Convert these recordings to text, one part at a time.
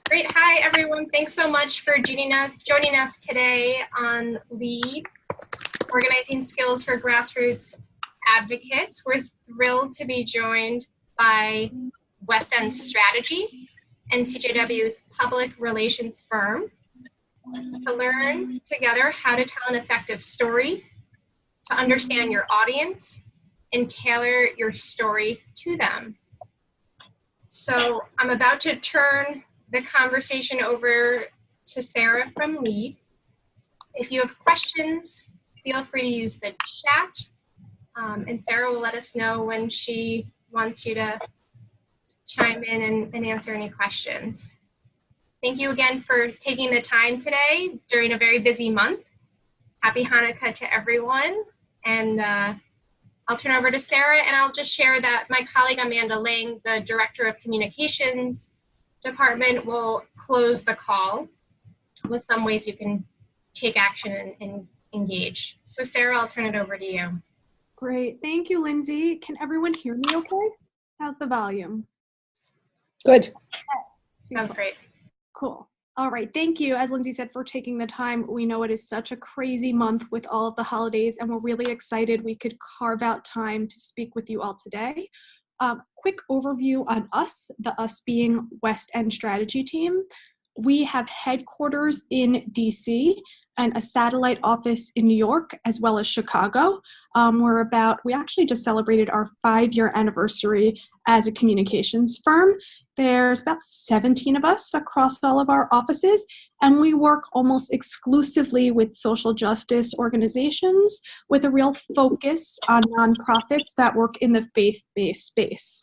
Great. Hi, everyone. Thanks so much for joining us today on LEAD, Organizing Skills for Grassroots Advocates. We're thrilled to be joined by West End Strategy, NCJW's public relations firm, to learn together how to tell an effective story, to understand your audience, and tailor your story to them. So I'm about to turn the conversation over to Sarah from LEAD. If you have questions, feel free to use the chat, and Sarah will let us know when she wants you to chime in and answer any questions. Thank you again for taking the time today during a very busy month. Happy Hanukkah to everyone. And I'll turn over to Sarah, and I'll just share that my colleague Amanda Lang, the Director of Communications Department, will close the call with some ways you can take action and engage. So Sarah, I'll turn it over to you. Great, thank you, Lindsay. Can everyone hear me okay? How's the volume? Good. Sounds great. Cool. All right, thank you, as Lindsay said, for taking the time. We know it is such a crazy month with all of the holidays, and we're really excited we could carve out time to speak with you all today. Quick overview on us, the us being West End Strategy Team. We have headquarters in DC and a satellite office in New York, as well as Chicago. We actually just celebrated our 5-year anniversary as a communications firm. There's about 17 of us across all of our offices, and we work almost exclusively with social justice organizations with a real focus on nonprofits that work in the faith-based space.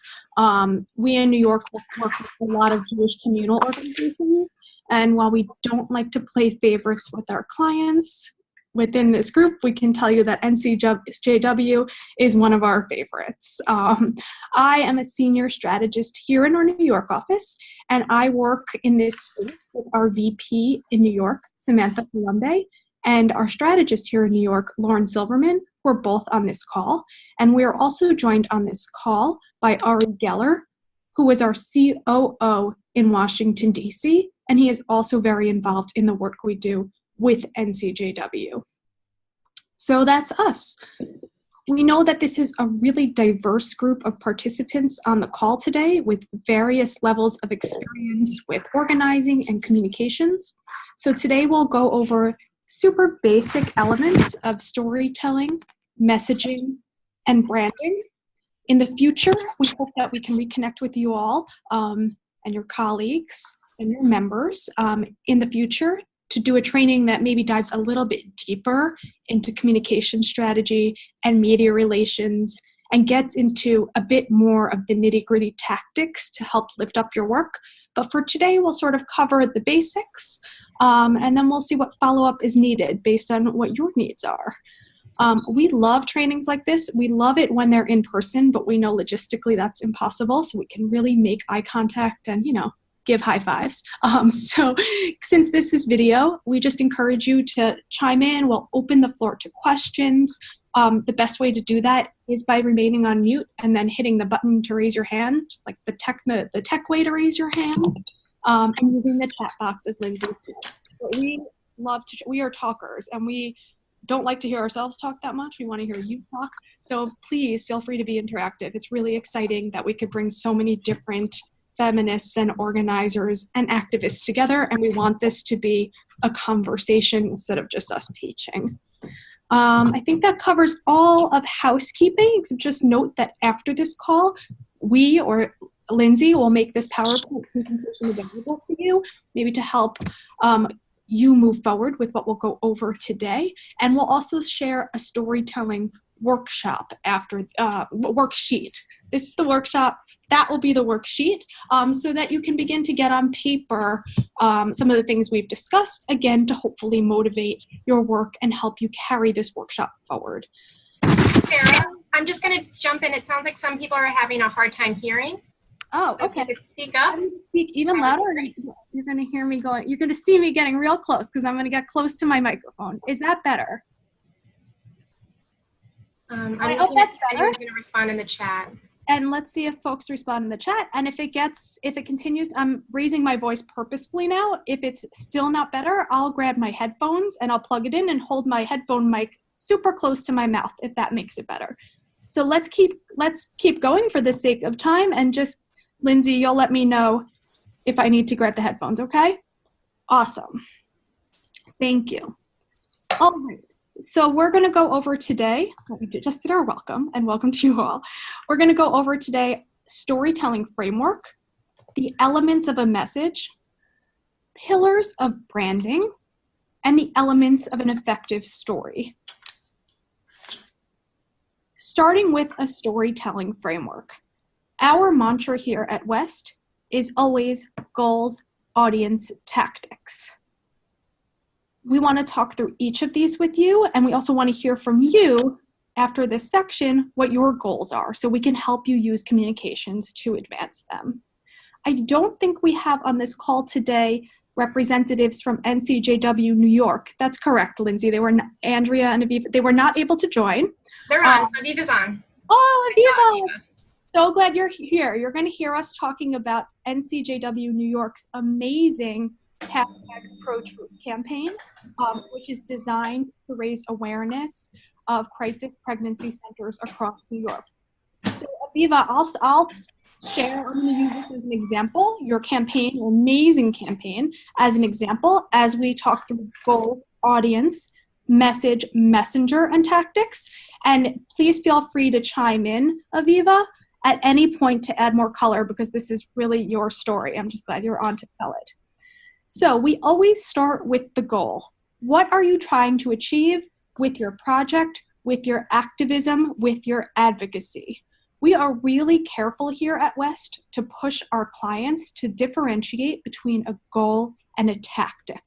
We in New York work with a lot of Jewish communal organizations, and while we don't like to play favorites with our clients, within this group, we can tell you that NCJW is one of our favorites. I am a senior strategist here in our New York office, and I work in this space with our VP in New York, Samantha Colombe, and our strategist here in New York, Lauren Silverman. We're both on this call, and we are also joined on this call by Ari Geller, who is our COO in Washington, D.C., and he is also very involved in the work we do with NCJW. So that's us. We know that this is a really diverse group of participants on the call today with various levels of experience with organizing and communications. So today we'll go over super basic elements of storytelling, messaging, and branding. In the future, we hope that we can reconnect with you all and your colleagues and your members in the future to do a training that maybe dives a little bit deeper into communication strategy and media relations and gets into a bit more of the nitty-gritty tactics to help lift up your work. But for today, we'll sort of cover the basics, and then we'll see what follow-up is needed based on what your needs are. We love trainings like this. We love it when they're in person, but we know logistically that's impossible, so we can really make eye contact and, give high fives. So since this is video, we just encourage you to chime in. We'll open the floor to questions. The best way to do that is by remaining on mute and then hitting the button to raise your hand, like the tech way to raise your hand, and using the chat box, as Lindsay said. But we are talkers, and we don't like to hear ourselves talk that much. We want to hear you talk. So please feel free to be interactive. It's really exciting that we could bring so many different feminists and organizers and activists together, and we want this to be a conversation instead of just us teaching. I think that covers all of housekeeping. So just note that after this call, we or Lindsay will make this PowerPoint presentation available to you, maybe to help you move forward with what we'll go over today. And we'll also share a storytelling workshop after worksheet. This is the workshop. That will be the worksheet so that you can begin to get on paper some of the things we've discussed, again, to hopefully motivate your work and help you carry this workshop forward. Sarah, I'm just going to jump in. It sounds like some people are having a hard time hearing. Oh, okay. If you could speak up. Speak even louder. You're going to hear me going. You're going to see me getting real close because I'm going to get close to my microphone. Is that better? I hope that's better. I'm going to respond in the chat. and let's see if folks respond in the chat. And if it continues, I'm raising my voice purposefully now. If it's still not better, I'll grab my headphones and I'll plug it in and hold my headphone mic super close to my mouth, if that makes it better. So let's keep going for the sake of time, and just, Lindsay, you'll let me know if I need to grab the headphones, okay? Awesome. Thank you. All right. So we're going to go over today, we just did our welcome, and welcome to you all. We're going to go over today storytelling framework, the elements of a message, pillars of branding, and the elements of an effective story. Starting with a storytelling framework. Our mantra here at West is always goals, audience, tactics. We want to talk through each of these with you, and we also want to hear from you after this section what your goals are, so we can help you use communications to advance them. I don't think we have on this call today representatives from NCJW New York. That's correct, Lindsay. They were Andrea and Aviva. They were not able to join. They're on. Aviva's on. Oh, Aviva! So glad you're here. You're going to hear us talking about NCJW New York's amazing #ProTruth campaign, which is designed to raise awareness of crisis pregnancy centers across New York. So Aviva, I'll share, I'm going to use this as an example, your campaign, your amazing campaign, as an example, as we talk through goals, audience, message, messenger, and tactics. And please feel free to chime in, Aviva, at any point to add more color, because this is really your story. I'm just glad you're on to tell it. So we always start with the goal. What are you trying to achieve with your project, with your activism, with your advocacy? We are really careful here at West to push our clients to differentiate between a goal and a tactic.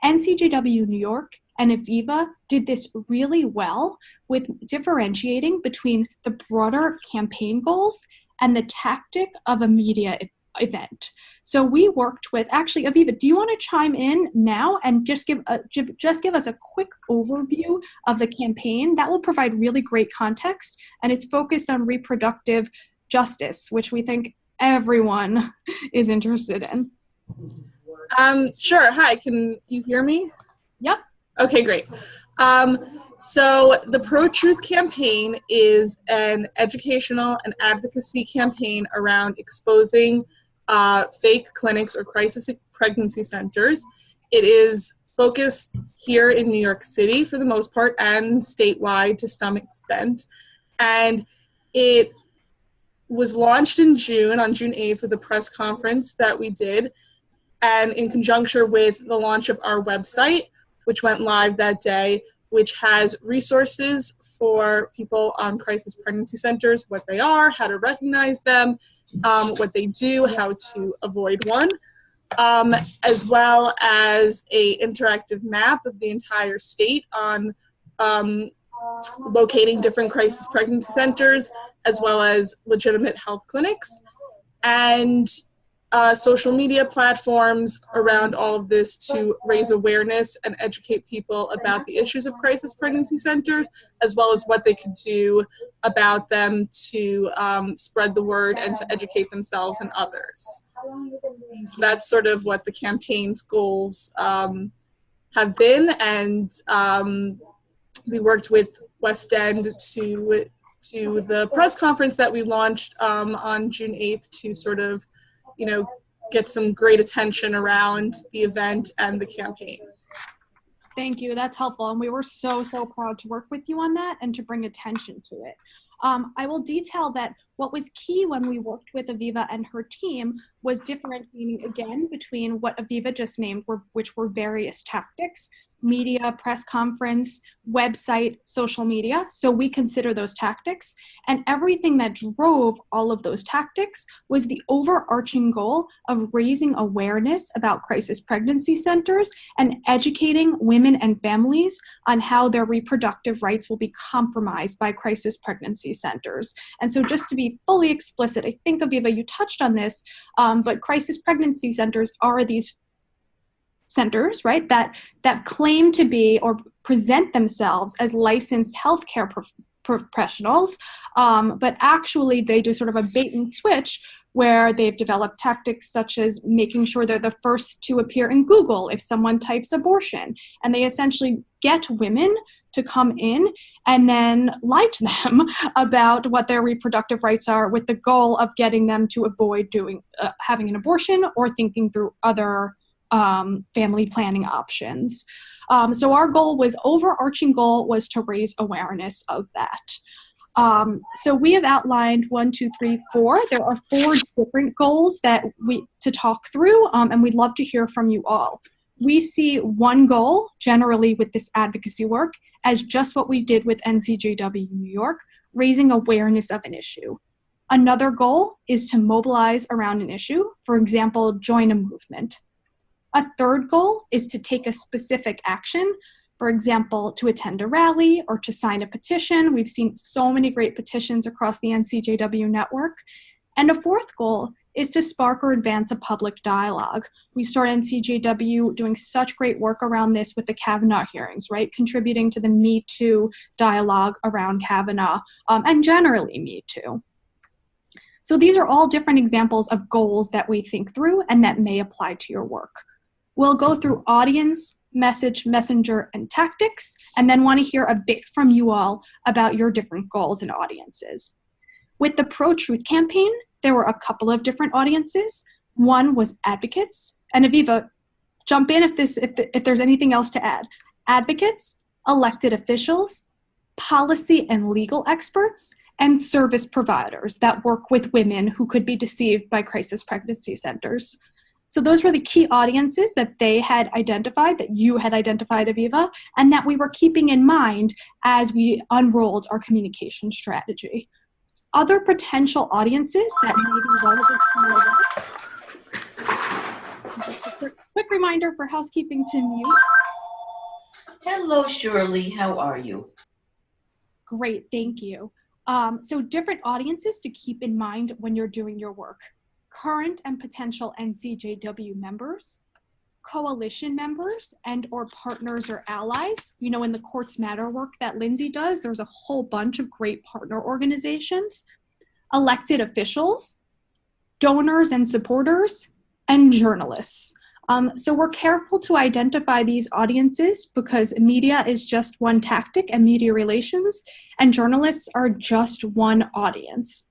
NCJW New York and Aviva did this really well with differentiating between the broader campaign goals and the tactic of a media event. So we worked with, actually, Aviva, do you want to chime in now and just give us a quick overview of the campaign? That will provide really great context, and it's focused on reproductive justice, which we think everyone is interested in. Sure. Hi, can you hear me? Yep. Okay, great. So the ProTruth campaign is an educational and advocacy campaign around exposing fake clinics or crisis pregnancy centers. It is focused here in New York City for the most part, and statewide to some extent. And it was launched in June, on June 8th, with a press conference that we did, and in conjunction with the launch of our website, which went live that day, which has resources for people on crisis pregnancy centers, what they are, how to recognize them, what they do, how to avoid one, as well as a interactive map of the entire state on locating different crisis pregnancy centers, as well as legitimate health clinics, and social media platforms around all of this to raise awareness and educate people about the issues of crisis pregnancy centers, as well as what they could do about them to spread the word and to educate themselves and others. So that's sort of what the campaign's goals have been, and we worked with West End to the press conference that we launched on June 8th to sort of, get some great attention around the event and the campaign. Thank you. That's helpful. And we were so proud to work with you on that and to bring attention to it. I will detail that what was key when we worked with Aviva and her team was differentiating again between what Aviva just named, which were various tactics: media, press conference, website, social media. So we consider those tactics. And everything that drove all of those tactics was the overarching goal of raising awareness about crisis pregnancy centers and educating women and families on how their reproductive rights will be compromised by crisis pregnancy centers. And so just to be fully explicit, I think, Aviva, you touched on this, but crisis pregnancy centers are these centers, right, that claim to be or present themselves as licensed healthcare professionals, but actually they do sort of a bait and switch where they've developed tactics such as making sure they're the first to appear in Google if someone types abortion. And they essentially get women to come in and then lie to them about what their reproductive rights are, with the goal of getting them to avoid having an abortion or thinking through other family planning options. So our overarching goal was to raise awareness of that. So we have outlined 1, 2, 3, 4. There are 4 different goals to talk through, and we'd love to hear from you all. We see one goal generally with this advocacy work as just what we did with NCJW New York, raising awareness of an issue. Another goal is to mobilize around an issue, for example, join a movement. A third goal is to take a specific action, for example, to attend a rally or to sign a petition. We've seen so many great petitions across the NCJW network. And a fourth goal is to spark or advance a public dialogue. We started NCJW doing such great work around this with the Kavanaugh hearings, right? Contributing to the Me Too dialogue around Kavanaugh, and generally Me Too. So these are all different examples of goals that we think through and that may apply to your work. We'll go through audience, message, messenger, and tactics, and then want to hear a bit from you all about your different goals and audiences. With the Pro-Truth campaign, there were a couple of different audiences. One was advocates, and Aviva, jump in if there's anything else to add. Advocates, elected officials, policy and legal experts, and service providers that work with women who could be deceived by crisis pregnancy centers. So those were the key audiences that they had identified, that you had identified, Aviva, and that we were keeping in mind as we unrolled our communication strategy. Other potential audiences that may be relevant to your work. Just a quick reminder for housekeeping to mute. Hello, Shirley. How are you? Great, thank you. So different audiences to keep in mind when you're doing your work. Current and potential NCJW members, coalition members and or partners or allies. You know, in the Courts Matter work that Lindsay does, there's a whole bunch of great partner organizations, elected officials, donors and supporters, and journalists. So we're careful to identify these audiences because media is just one tactic and media relations, and journalists are just one audience.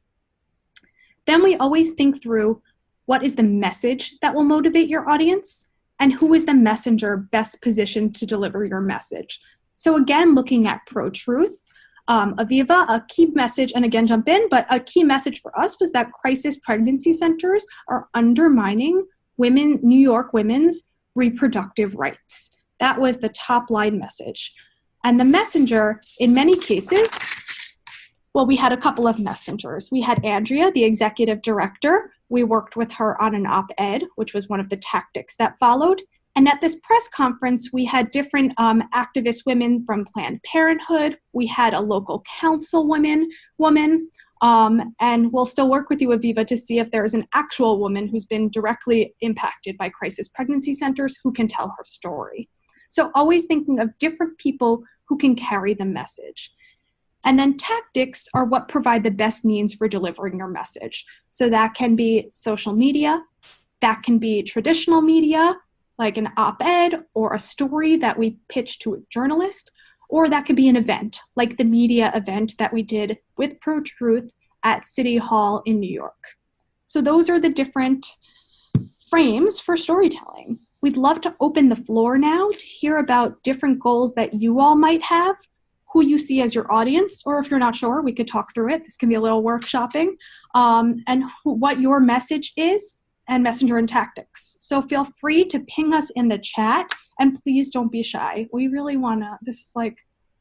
Then we always think through what is the message that will motivate your audience and who is the messenger best positioned to deliver your message. So again, looking at Pro-Truth, Aviva, a key message, and again, jump in, but a key message for us was that crisis pregnancy centers are undermining New York women's reproductive rights. That was the top line message. And the messenger, in many cases, well, we had a couple of messengers. We had Andrea, the executive director. We worked with her on an op-ed, which was one of the tactics that followed. And at this press conference, we had different activist women from Planned Parenthood. We had a local councilwoman, and we'll still work with you, Aviva, to see if there is an actual woman who's been directly impacted by crisis pregnancy centers who can tell her story. So always thinking of different people who can carry the message. And then tactics are what provide the best means for delivering your message. So that can be social media, that can be traditional media, like an op-ed or a story that we pitch to a journalist, or that could be an event, like the media event that we did with Pro-Truth at City Hall in New York. So those are the different frames for storytelling. We'd love to open the floor now to hear about different goals that you all might have, who you see as your audience, or if you're not sure, we could talk through it. This can be a little workshopping, and what your message is, and messenger and tactics. So feel free to ping us in the chat, and please don't be shy. We really wanna, this is like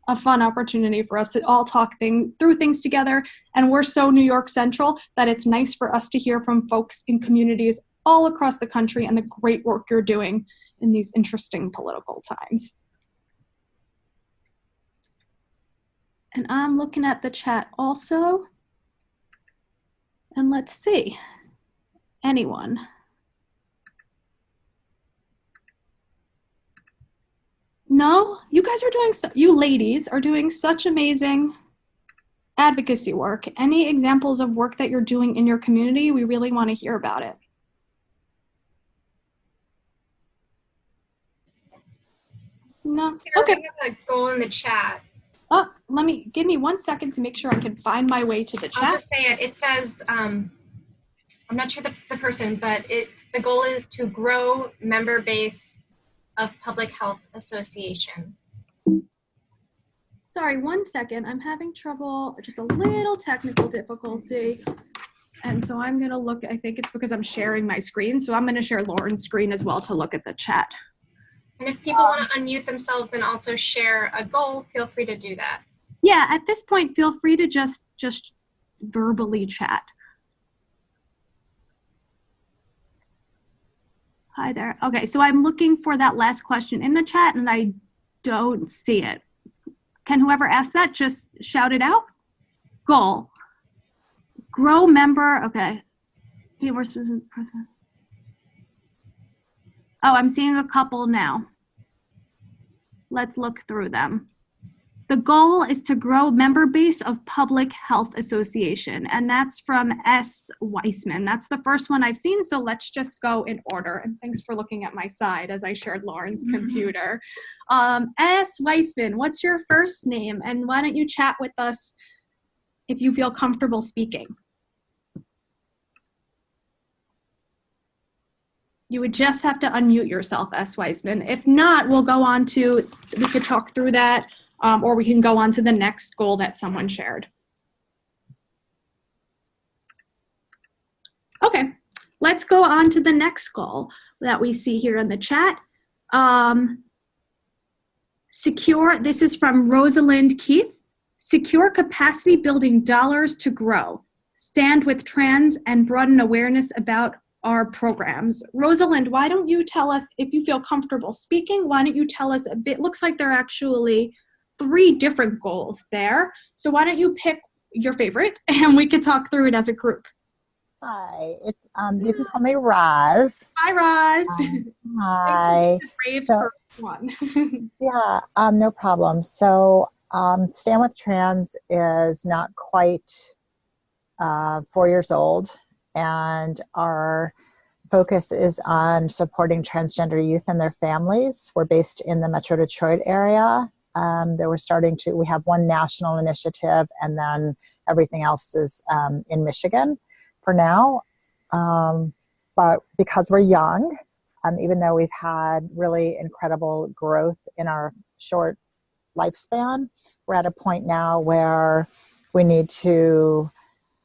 a fun opportunity for us to all talk through things together, and we're so New York Central that it's nice for us to hear from folks in communities all across the country and the great work you're doing in these interesting political times. And I'm looking at the chat also. And let's see. Anyone? No? You guys are doing, you ladies are doing such amazing advocacy work. Any examples of work that you're doing in your community? We really want to hear about it. No? Sarah, Okay. we have a goal in the chat. Oh, give me 1 second to make sure I can find my way to the chat. I'll just say it. It says, I'm not sure the person, but the goal is to grow member base of Public Health Association. Sorry, 1 second. I'm having trouble, just a little technical difficulty. And so I'm going to look, I think it's because I'm sharing my screen. So I'm going to share Lauren's screen as well to look at the chat. And if people want to unmute themselves and also share a goal, feel free to do that. Yeah, at this point, feel free to just verbally chat. Hi there. Okay, so I'm looking for that last question in the chat and I don't see it. Can whoever asked that just shout it out? Goal. Grow member, okay. Be more specific. Oh, I'm seeing a couple now. Let's look through them. The goal is to grow member base of Public Health Association, and that's from S. Weissman. That's the first one I've seen, so let's just go in order. And thanks for looking at my side as I shared Lauren's computer. S. Weissman, what's your first name? And why don't you chat with us if you feel comfortable speaking? You would just have to unmute yourself, S. Weissman. If not, we'll go on to, we could talk through that. Or we can go on to the next goal that someone shared. Okay, let's go on to the next goal that we see here in the chat. Secure, this is from Rosalind Keith. Secure capacity building dollars to grow. Stand with trans and broaden awareness about our programs. Rosalind, why don't you tell us, if you feel comfortable speaking, why don't you tell us a bit, looks like there are actually 3 different goals there. So why don't you pick your favorite and we could talk through it as a group. Hi, it's you can call me Roz. Hi, Roz. Hi. Brave So, first one. yeah, no problem. So Stand with Trans is not quite 4 years old, and our focus is on supporting transgender youth and their families. We're based in the Metro Detroit area. We have one national initiative, and then everything else is in Michigan for now. But because we're young, even though we've had really incredible growth in our short lifespan, we're at a point now where we need to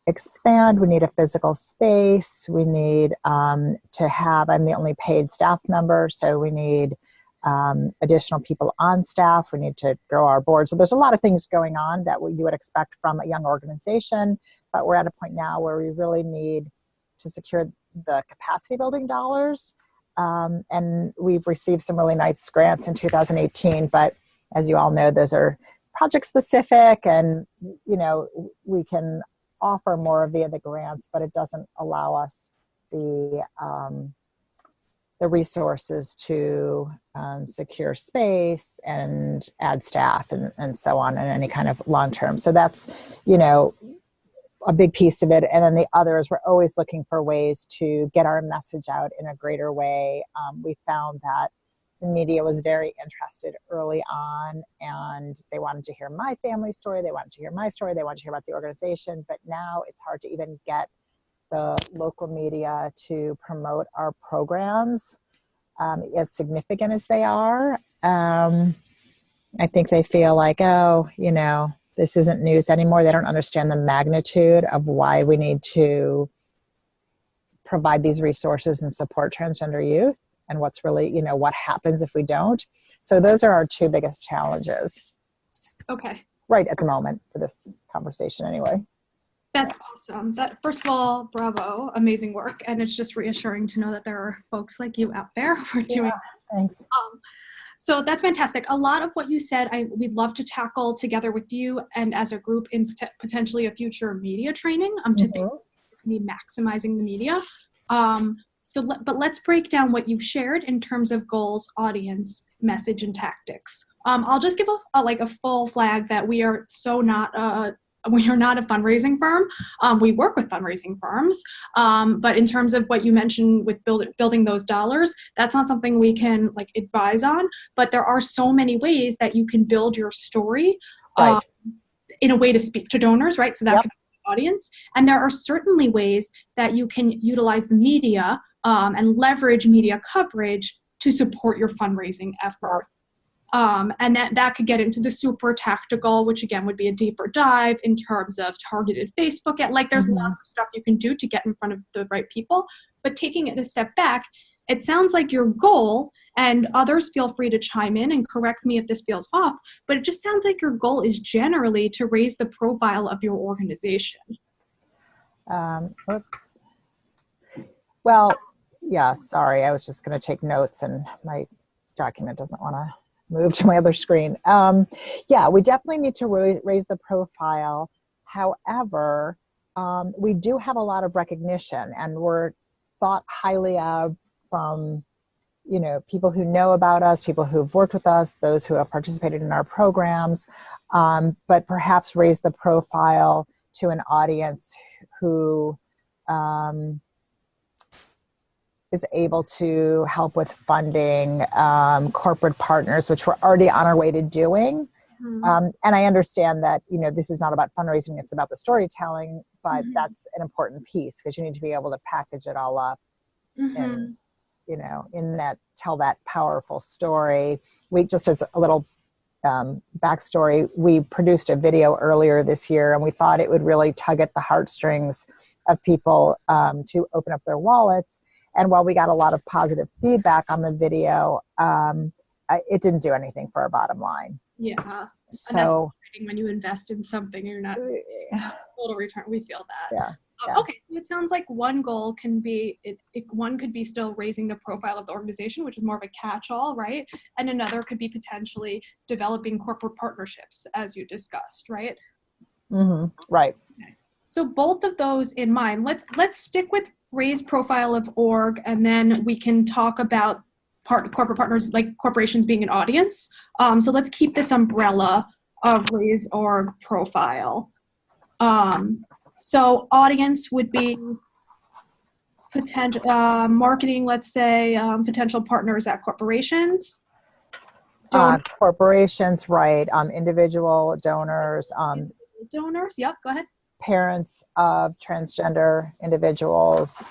expand. We need a physical space. We need to have, I'm the only paid staff member, so we need additional people on staff. We need to grow our board. So there's a lot of things going on that you would expect from a young organization, but we're at a point now where we really need to secure the capacity building dollars. And we've received some really nice grants in 2018, but as you all know, those are project specific, and we can offer more via the grants, but it doesn't allow us the resources to secure space and add staff and so on, and any kind of long term. So that's, a big piece of it. And then the other is we're always looking for ways to get our message out in a greater way. We found that the media was very interested early on, and they wanted to hear my family story. They wanted to hear my story. They wanted to hear about the organization. But now it's hard to even get the local media to promote our programs as significant as they are. I think they feel like, this isn't news anymore. They don't understand the magnitude of why we need to provide these resources and support transgender youth, and what's really, what happens if we don't. So those are our 2 biggest challenges. Okay. Right at the moment for this conversation anyway. That's awesome. First of all, bravo, amazing work. And it's just reassuring to know that there are folks like you out there who are doing. Thanks. So that's fantastic. A lot of what you said, we'd love to tackle together with you and as a group in potentially a future media training to be maximizing the media. But let's break down what you've shared in terms of goals, audience, message, and tactics. I'll just give a full flag that we are so not we are not a fundraising firm. We work with fundraising firms, but in terms of what you mentioned with building those dollars, that's not something we can like advise on. But there are so many ways that you can build your story Right. in a way to speak to donors, right? So that Yep. can be the audience. And there are certainly ways that you can utilize the media and leverage media coverage to support your fundraising effort. And that could get into the super tactical, which again would be a deeper dive in terms of targeted Facebook. There's lots of stuff you can do to get in front of the right people. But taking it a step back, it sounds like your goal, and others feel free to chime in and correct me if this feels off, but it just sounds like your goal is generally to raise the profile of your organization. Oops. Well, yeah, sorry. I was just going to take notes and my document doesn't want to move to my other screen. Yeah, we definitely need to raise the profile. However, we do have a lot of recognition, and we're thought highly of from, you know, people who know about us, people who've worked with us, those who have participated in our programs, but perhaps raise the profile to an audience who is able to help with funding, corporate partners, which we're already on our way to doing. And I understand that, you know, this is not about fundraising, it's about the storytelling, but that's an important piece because you need to be able to package it all up and, you know, tell that powerful story. We, just as a little backstory, we produced a video earlier this year and we thought it would really tug at the heartstrings of people to open up their wallets. And while we got a lot of positive feedback on the video, it didn't do anything for our bottom line. Yeah. So when you invest in something, you're not total return. We feel that. Yeah. Okay, so it sounds like one goal can be, one could be still raising the profile of the organization, which is more of a catch-all, right? And another could be potentially developing corporate partnerships, as you discussed, right? Right. Okay. So both of those in mind, let's stick with raise profile of org, and then we can talk about corporate partners, like corporations being an audience. So let's keep this umbrella of raise org profile. So audience would be potential marketing, let's say, potential partners at corporations. Corporations, right. Individual donors. Donors, yep, go ahead. Parents of transgender individuals.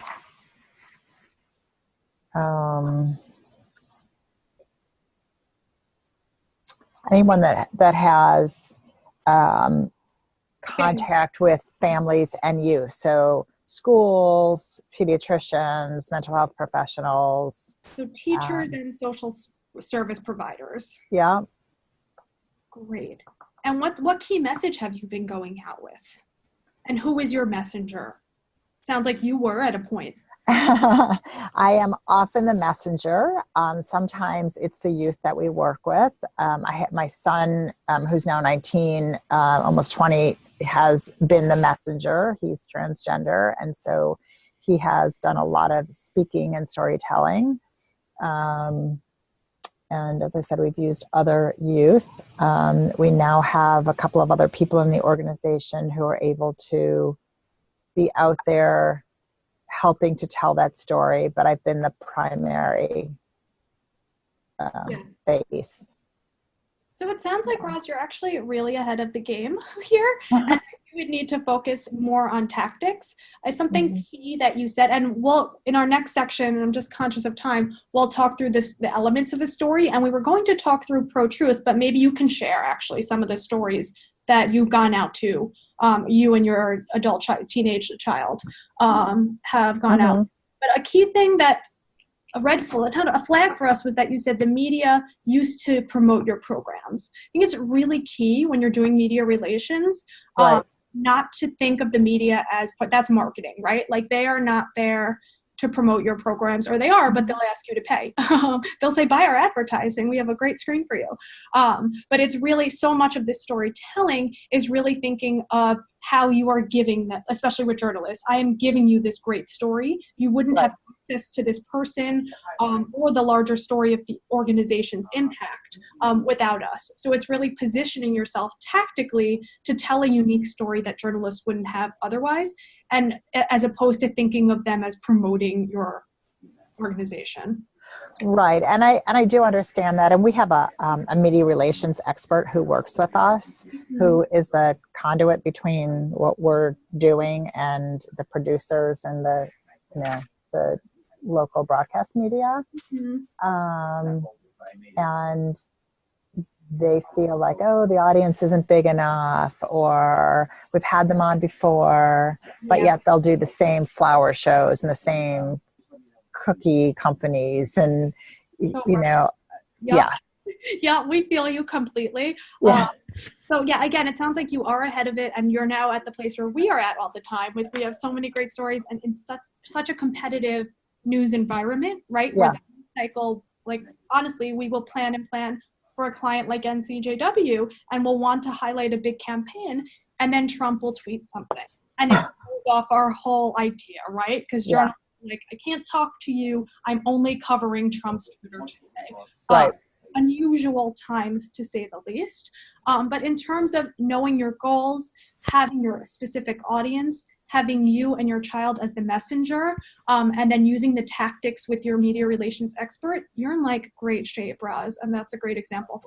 Anyone that has contact with families and youth. So schools, pediatricians, mental health professionals. So teachers and social service providers. Yeah. Great. And what key message have you been going out with? And who is your messenger? Sounds like you were at a point. I am often the messenger. Sometimes it's the youth that we work with. I have my son, who's now 19, almost 20, has been the messenger. He's transgender, and so he has done a lot of speaking and storytelling. And as I said, we've used other youth. We now have a couple of other people in the organization who are able to be out there helping to tell that story, but I've been the primary face. So it sounds like, Roz, you're actually really ahead of the game here. And you would need to focus more on tactics. Something key that you said, and we'll, in our next section, and I'm just conscious of time, we'll talk through the elements of the story. And we were going to talk through Pro-Truth, but maybe you can share actually some of the stories that you've gone out to. You and your adult teenage child have gone out. But a key thing that a flag for us was that you said the media used to promote your programs. I think it's really key when you're doing media relations, not to think of the media as, that's marketing, right? Like they are not there to promote your programs, or they are, but they'll ask you to pay. They'll say, buy our advertising. We have a great screen for you. But it's really, so much of this storytelling is really thinking of how you are giving that, especially with journalists. I am giving you this great story. You wouldn't have access to this person or the larger story of the organization's impact without us. So it's really positioning yourself tactically to tell a unique story that journalists wouldn't have otherwise, and as opposed to thinking of them as promoting your organization. Right, and I do understand that, and we have a media relations expert who works with us, who is the conduit between what we're doing and the producers and the local broadcast media, and they feel like, oh, the audience isn't big enough, or we've had them on before, but yet they'll do the same flower shows and the same cookie companies and Yeah, we feel you completely. So again, it sounds like you are ahead of it, and you're now at the place where we are at all the time. We have so many great stories, and in such a competitive news environment, right? Where the cycle, like honestly, we will plan for a client like NCJW, and we'll want to highlight a big campaign, and then Trump will tweet something, and it throws off our whole idea, right? Because journalists like, I can't talk to you. I'm only covering Trump's Twitter today. Right. Unusual times, to say the least. But in terms of knowing your goals, having your specific audience, having you and your child as the messenger, and then using the tactics with your media relations expert, you're in like great shape, Roz, and that's a great example.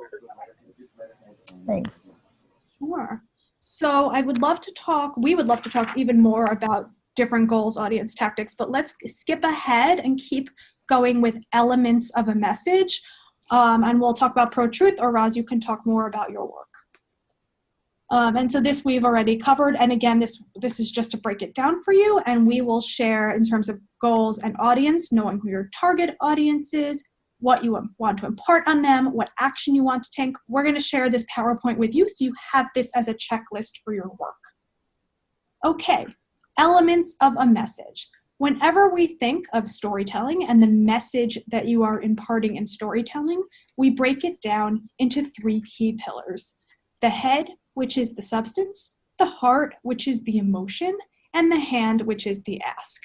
Thanks. Sure. So we would love to talk even more about different goals, audience tactics, but let's skip ahead and keep going with elements of a message. And we'll talk about Pro-Truth, or Roz, you can talk more about your work. And so this we've already covered. And again, this is just to break it down for you. And we will share in terms of goals and audience, knowing who your target audience is, what you want to impart on them, what action you want to take. We're going to share this PowerPoint with you so you have this as a checklist for your work. Okay. Elements of a message. Whenever we think of storytelling and the message that you are imparting in storytelling, we break it down into 3 key pillars. The head, which is the substance, the heart, which is the emotion, and the hand, which is the ask.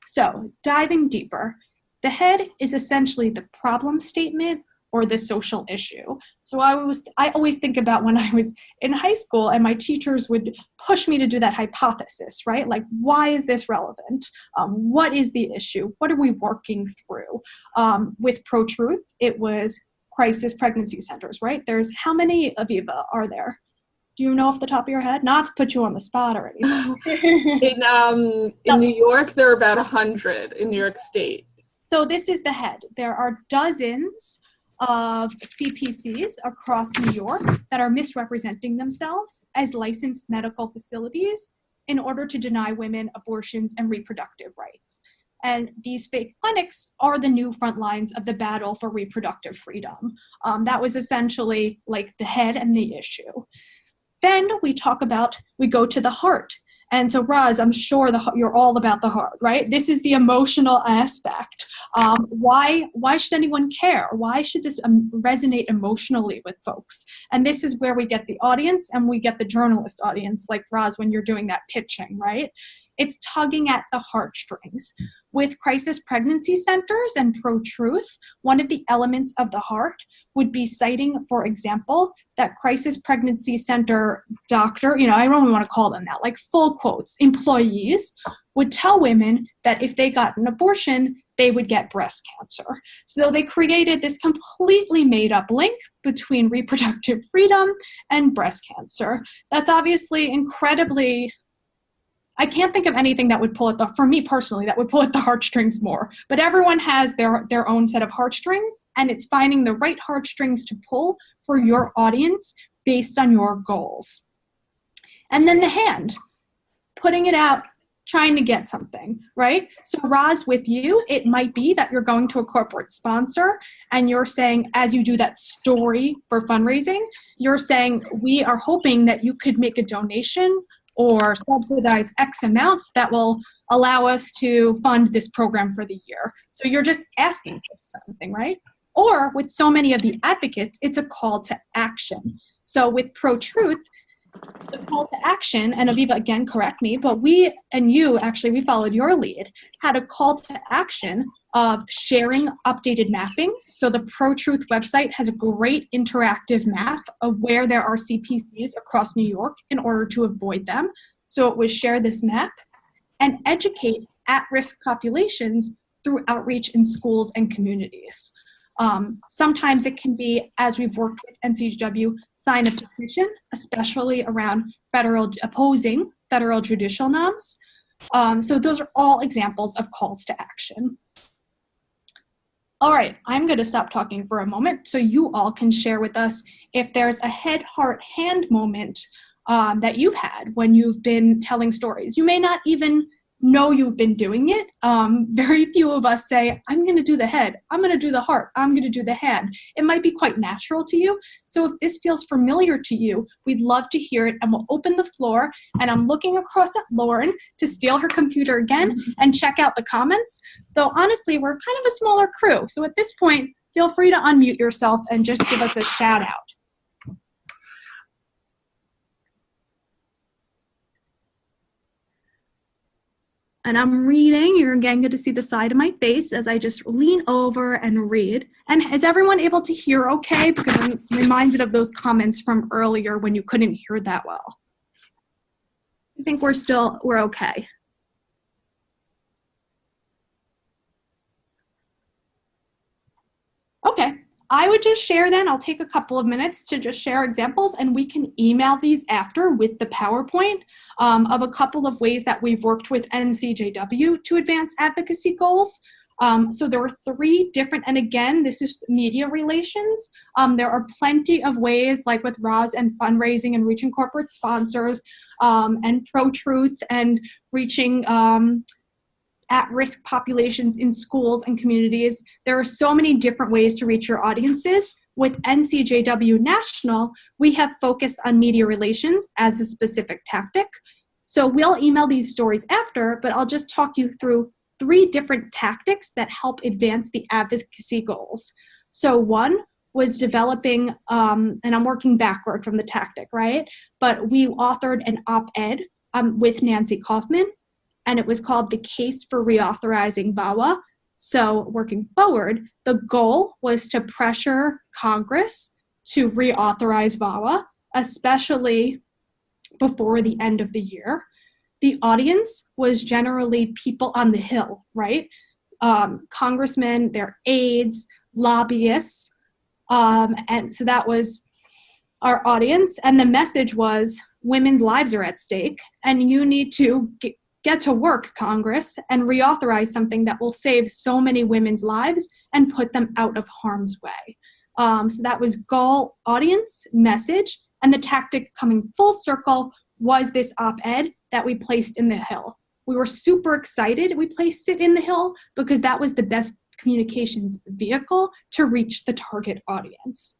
So, diving deeper, the head is essentially the problem statement or the social issue. So I always think about when I was in high school and my teachers would push me to do that hypothesis, right? Like, why is this relevant? What is the issue? What are we working through? With Pro-Truth, it was crisis pregnancy centers, right? There's, how many, Aviva, are there? Do you know off the top of your head? Not to put you on the spot or anything. In New York, there are about 100 in New York State. So this is the head. There are dozens of CPCs across New York that are misrepresenting themselves as licensed medical facilities in order to deny women abortions and reproductive rights. And these fake clinics are the new front lines of the battle for reproductive freedom. That was essentially like the head and the issue. Then we go to the heart. And so, Roz, I'm sure you're all about the heart, right? This is the emotional aspect. Why should anyone care? Why should this resonate emotionally with folks? And this is where we get the audience and we get the journalist audience, like Roz, when you're doing that pitching, right? It's tugging at the heartstrings. With crisis pregnancy centers and Pro-Truth, one of the elements of the heart would be citing, for example, that crisis pregnancy center doctor, I don't even want to call them that, like full quotes, employees would tell women that if they got an abortion, they would get breast cancer. So they created this completely made up link between reproductive freedom and breast cancer. That's obviously incredibly, I can't think of anything that would pull at for me personally, that would pull at the heartstrings more. But everyone has their own set of heartstrings, and it's finding the right heartstrings to pull for your audience based on your goals. And then the hand, putting it out, trying to get something, right? So Roz, with you, it might be that you're going to a corporate sponsor and you're saying, as you do that story for fundraising, you're saying, we are hoping that you could make a donation or subsidize X amounts that will allow us to fund this program for the year. So you're just asking for something, right? Or with so many of the advocates, it's a call to action. So with Pro-Truth, the call to action, and Aviva, again, correct me, but we and you, actually, we followed your lead, had a call to action of sharing updated mapping. So the ProTruth website has a great interactive map of where there are CPCs across New York in order to avoid them. So it was share this map and educate at-risk populations through outreach in schools and communities. Sometimes it can be, as we've worked with NCGW, sign a petition, especially around opposing federal judicial norms. So those are all examples of calls to action. All right, I'm going to stop talking for a moment so you all can share with us if there's a head, heart, hand moment that you've had when you've been telling stories. You may not even know you've been doing it. Very few of us say, I'm going to do the head, I'm going to do the heart, I'm going to do the hand. It might be quite natural to you. So if this feels familiar to you, we'd love to hear it, and we'll open the floor. And I'm looking across at Lauren to steal her computer again and check out the comments. Though honestly, we're kind of a smaller crew. So at this point, feel free to unmute yourself and just give us a shout out. And I'm reading. You're again going to see the side of my face as I just lean over and read. And is everyone able to hear okay? Because I'm reminded of those comments from earlier when you couldn't hear that well. I think we're okay. Okay. I would just share then. I'll take a couple of minutes to just share examples, and we can email these after with the PowerPoint of a couple of ways that we've worked with NCJW to advance advocacy goals. So there were 3 different, and again, this is media relations. There are plenty of ways, like with Roz and fundraising and reaching corporate sponsors, and ProTruth and reaching at-risk populations in schools and communities. There are so many different ways to reach your audiences. With NCJW National, we have focused on media relations as a specific tactic. So we'll email these stories after, but I'll just talk you through 3 different tactics that help advance the advocacy goals. So one was developing, and I'm working backward from the tactic, right? But we authored an op-ed with Nancy Kaufman, and it was called The Case for Reauthorizing VAWA. So working forward, the goal was to pressure Congress to reauthorize VAWA, especially before the end of the year. The audience was generally people on the Hill, right? Congressmen, their aides, lobbyists, and so that was our audience. And the message was, women's lives are at stake, and you need to get to work, Congress, and reauthorize something that will save so many women's lives and put them out of harm's way. So that was goal, audience, message, and the tactic coming full circle was this op-ed that we placed in the Hill. We were super excited we placed it in the Hill because that was the best communications vehicle to reach the target audience.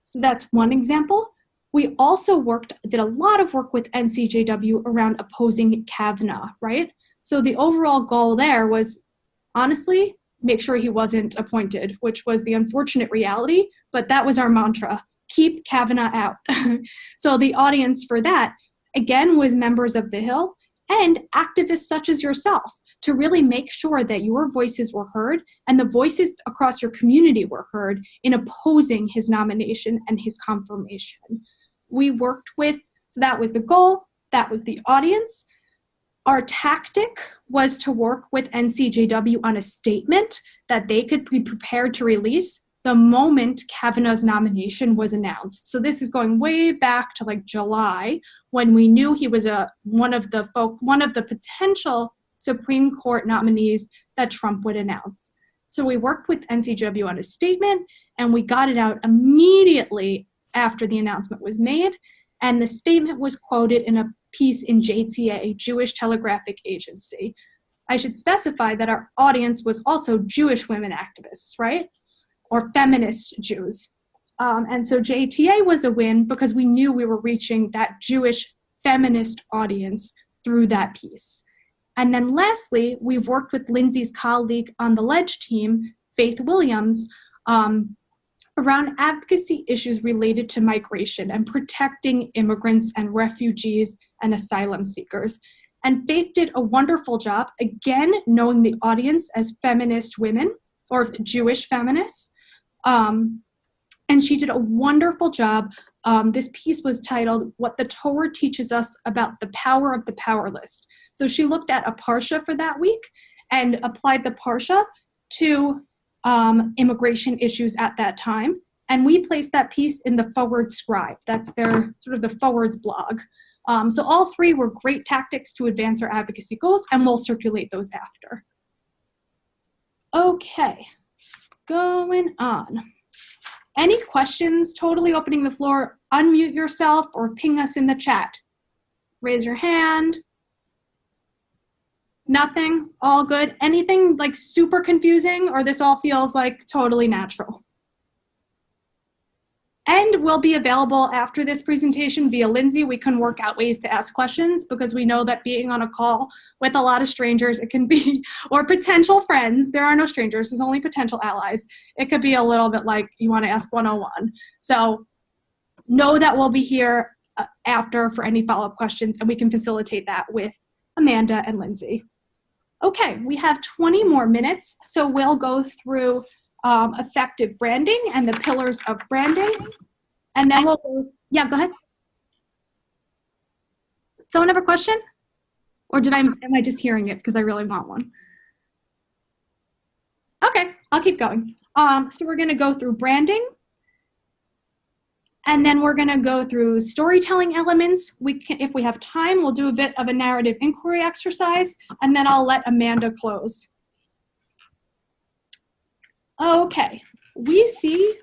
So that's one example. We also did a lot of work with NCJW around opposing Kavanaugh, right? So the overall goal there was, honestly, make sure he wasn't appointed, which was the unfortunate reality, but that was our mantra, keep Kavanaugh out. So the audience for that, again, was members of the Hill and activists such as yourself to really make sure that your voices were heard and the voices across your community were heard in opposing his nomination and his confirmation. We worked with, so that was the goal, that was the audience. Our tactic was to work with NCJW on a statement that they could be prepared to release the moment Kavanaugh's nomination was announced. So this is going way back to like July, when we knew he was one of the potential Supreme Court nominees that Trump would announce. So we worked with NCJW on a statement, and we got it out immediately after the announcement was made, and the statement was quoted in a piece in JTA, Jewish Telegraphic Agency. I should specify that our audience was also Jewish women activists, right? Or feminist Jews. And so JTA was a win because we knew we were reaching that Jewish feminist audience through that piece. And then lastly, we've worked with Lindsay's colleague on the LEDGE team, Faith Williams, around advocacy issues related to migration and protecting immigrants and refugees and asylum seekers. And Faith did a wonderful job, again, knowing the audience as feminist women or Jewish feminists. And she did a wonderful job. This piece was titled, What the Torah Teaches Us About the Power of the Powerless. So she looked at a parsha for that week and applied the parsha to immigration issues at that time. And we placed that piece in the Forward Scribe. That's their sort of the Forwards blog. So all three were great tactics to advance our advocacy goals, and we'll circulate those after. Okay, going on. Any questions? Totally opening the floor. Unmute yourself or ping us in the chat. Raise your hand. Nothing? All good? Anything like super confusing, or this all feels like totally natural? And we'll be available after this presentation via Lindsay. We can work out ways to ask questions because we know that being on a call with a lot of strangers, it can be, or potential friends, there are no strangers, there's only potential allies. It could be a little bit like you want to ask 101. So know that we'll be here after for any follow-up questions, and we can facilitate that with Amanda and Lindsay. Okay, we have 20 more minutes, so we'll go through effective branding and the pillars of branding. And then we'll go, yeah, go ahead. Someone have a question? Or am I just hearing it because I really want one? Okay, I'll keep going. So we're gonna go through branding, and then we're gonna go through storytelling elements. If we have time, we'll do a bit of a narrative inquiry exercise, and then I'll let Amanda close. Okay, we see,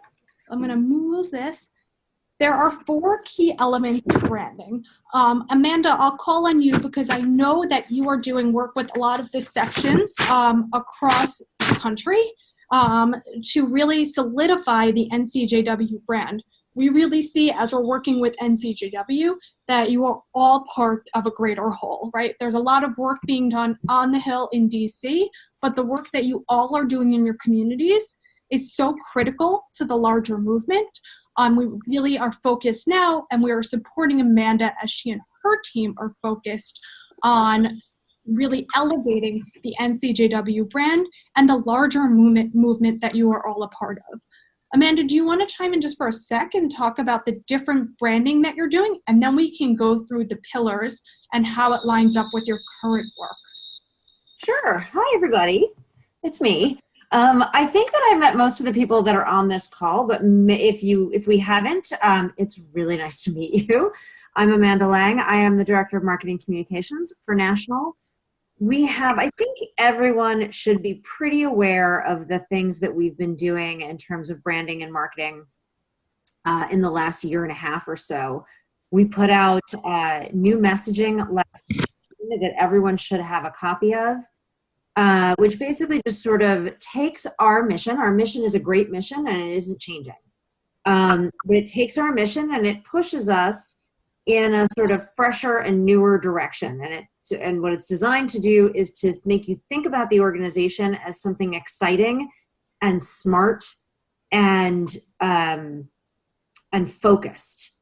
I'm gonna move this. There are 4 key elements to branding. Amanda, I'll call on you because I know that you are doing work with a lot of the sections across the country to really solidify the NCJW brand. We really see, as we're working with NCJW, that you are all part of a greater whole, right? There's a lot of work being done on the Hill in DC, but the work that you all are doing in your communities is so critical to the larger movement. We really are focused now, and we are supporting Amanda as she and her team are focused on really elevating the NCJW brand and the larger movement that you are all a part of. Amanda, do you want to chime in just for a sec and talk about the different branding that you're doing? And then we can go through the pillars and how it lines up with your current work. Sure. Hi, everybody. It's me. I think that I've met most of the people that are on this call, but if we haven't, it's really nice to meet you. I'm Amanda Lang. I am the Director of Marketing Communications for National. I think everyone should be pretty aware of the things that we've been doing in terms of branding and marketing in the last year and a half or so. We put out new messaging last year that everyone should have a copy of, which basically just sort of takes our mission. Our mission is a great mission, and it isn't changing. But it takes our mission and it pushes us in a sort of fresher and newer direction. And what it's designed to do is to make you think about the organization as something exciting and smart and focused.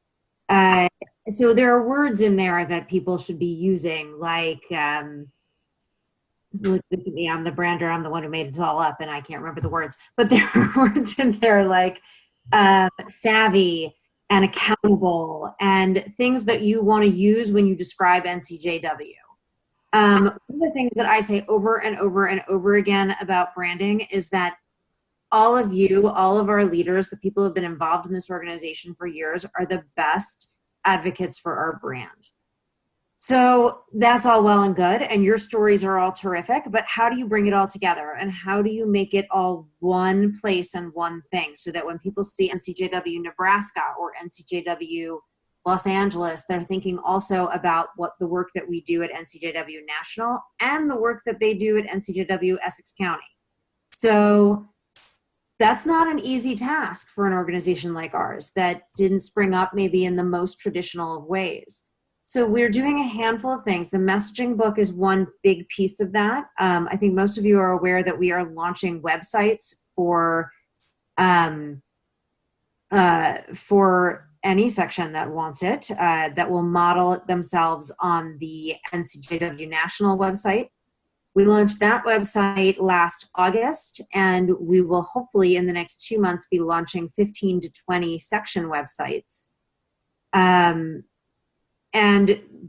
So there are words in there that people should be using, like, look at me, I'm the brander, I'm the one who made it all up, and I can't remember the words. But there are words in there like savvy and accountable and things that you want to use when you describe NCJW. One of the things that I say over and over and over again about branding is that all of you, all of our leaders, the people who have been involved in this organization for years, are the best advocates for our brand. So that's all well and good, and your stories are all terrific, but how do you bring it all together, and how do you make it all one place and one thing, so that when people see NCJW Nebraska or NCJW Los Angeles, they're thinking also about what the work that we do at NCJW National and the work that they do at NCJW Essex County. So that's not an easy task for an organization like ours that didn't spring up maybe in the most traditional of ways. So we're doing a handful of things. The messaging book is one big piece of that. I think most of you are aware that we are launching websites for any section that wants it, that will model themselves on the NCJW National website. We launched that website last August, and we will hopefully in the next 2 months be launching 15 to 20 section websites. And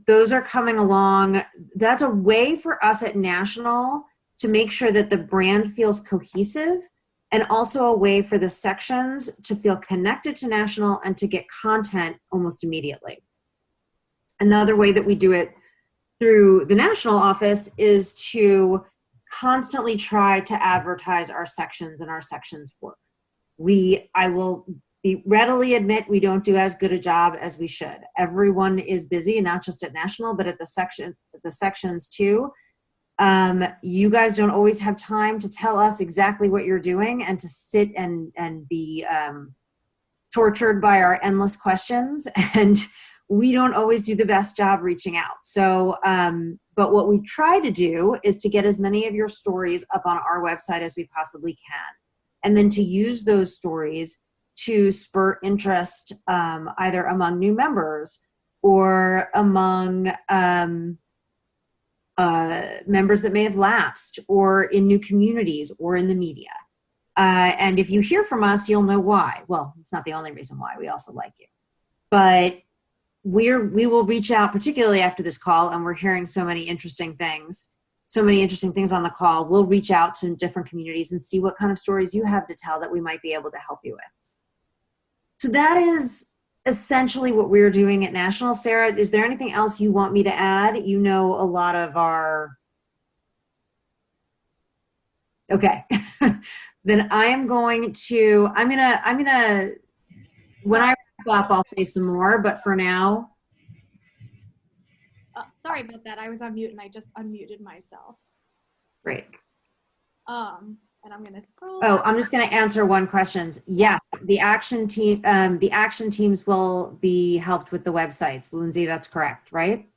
those are coming along. That's a way for us at National to make sure that the brand feels cohesive, and also a way for the sections to feel connected to National and to get content almost immediately. Another way that we do it through the National office is to constantly try to advertise our sections and our sections work. I will readily admit we don't do as good a job as we should. Everyone is busy, and not just at National, but at the sections too. You guys don't always have time to tell us exactly what you're doing and to sit and be tortured by our endless questions. And we don't always do the best job reaching out. So, but what we try to do is to get as many of your stories up on our website as we possibly can. And then to use those stories to spur interest, either among new members or among members that may have lapsed, or in new communities, or in the media. And if you hear from us, you'll know why. Well, it's not the only reason why. We also like you. But we will reach out, particularly after this call, and we're hearing so many interesting things on the call. We'll reach out to different communities and see what kind of stories you have to tell that we might be able to help you with. So that is essentially what we're doing at National. Sarah, is there anything else you want me to add? You know a lot of our... Okay. Then I'm gonna, when I wrap up, I'll say some more, but for now. Sorry about that. I was on mute and I just unmuted myself. Great. And I'm gonna scroll. Oh, I'm just gonna answer one question. Yes, the action teams will be helped with the websites. Lindsay, that's correct, right?